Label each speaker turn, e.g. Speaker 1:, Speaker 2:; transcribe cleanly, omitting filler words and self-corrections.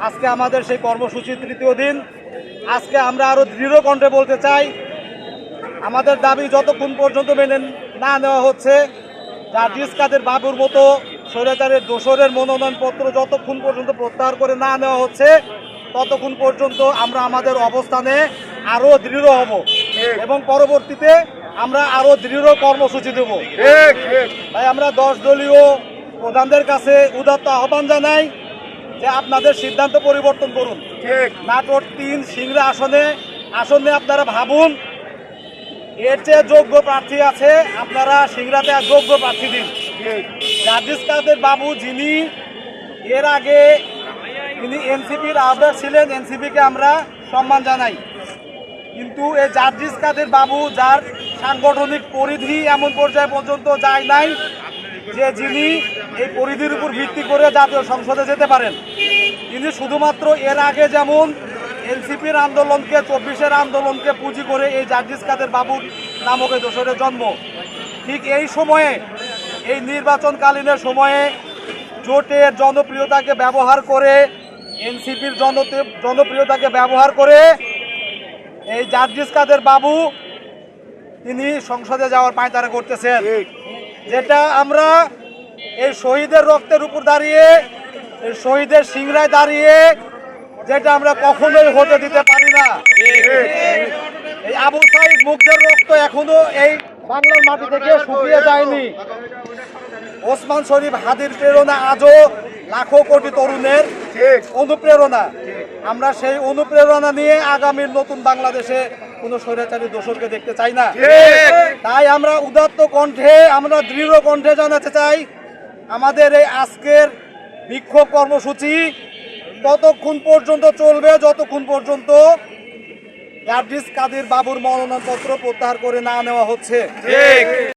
Speaker 1: আজকে আমাদের সেই কর্মসূচির তৃতীয় দিন। আজকে আমরা আরো দৃঢ় কণ্ঠে বলতে চাই, আমাদের দাবি যতক্ষণ পর্যন্ত মেনে না নেওয়া হচ্ছে, জার্জিস কাদের বাবুর মতো স্বৈরাচারের দোসরের মনোনয়নপত্র যতক্ষণ পর্যন্ত প্রত্যাহার করে না নেওয়া হচ্ছে, ততক্ষণ পর্যন্ত আমরা আমাদের অবস্থানে আরো দৃঢ় হব এবং পরবর্তীতে আমরা আরো দৃঢ় কর্মসূচি দেব। তাই আমরা 10 দলীয় প্রধানদের কাছে উদাত্ত আহ্বান জানাই যে আপনাদের সিদ্ধান্ত পরিবর্তন করুন। নাটোর 3 সিংড়া আসনে আপনারা ভাবুন, এর চেয়ে যোগ্য প্রার্থী আছে, আপনারা সিংড়াতে যোগ্য প্রার্থী দিন। জার্জিস কাদের বাবু যিনি এর আগে তিনি এনসিপির আহ্বায়ক ছিলেন, এনসিপিকে আমরা সম্মান জানাই, কিন্তু এই জার্জিস কাদের বাবু যার সাংগঠনিক পরিধি এমন পর্যায়ে পর্যন্ত যায় নাই যে যিনি এই পরিধির উপর ভিত্তি করে জাতীয় সংসদে যেতে পারেন। তিনি শুধুমাত্র এর আগে যেমন এনসিপির আন্দোলনকে 24-এর আন্দোলনকে পুঁজি করে এই জার্জিস কাদের বাবুর নামক এই দোসরের জন্ম, ঠিক এই সময়ে এই নির্বাচনকালীনের সময়ে জোটের জনপ্রিয়তাকে ব্যবহার করে, এনসিপির জনপ্রিয়তাকে ব্যবহার করে এই জার্জিস কাদের বাবু তিনি সংসদে যাওয়ার পায়তারা করতেছেন, যেটা আমরা এই শহীদের রক্তের উপর দাঁড়িয়ে, এই শহীদের সিংড়ায় দাঁড়িয়ে যেটা আমরা কখনোই হতে দিতে পারি না। এই আবু সাইদ মুগ্ধের রক্ত এখনো এই বাংলার মাটি থেকে শুকিয়ে যায়নি। ওসমান শরীফ হাদির প্রেরণা আজও লাখো কোটি তরুণের অনুপ্রেরণা। আমরা সেই অনুপ্রেরণা নিয়ে আগামীর নতুন বাংলাদেশে কোনো স্বৈরাচারী দোসরকে দেখতে চাই না। তাই আমরা উদাত্ত কণ্ঠে, আমরা দৃঢ় কণ্ঠে জানাতে চাই, আমাদের এই আজকের বিক্ষোভ কর্মসূচি ততক্ষণ পর্যন্ত চলবে যতক্ষণ পর্যন্ত জার্জিস কাদের বাবুর মনোনয়নপত্র প্রত্যাহার করে না নেওয়া হচ্ছে।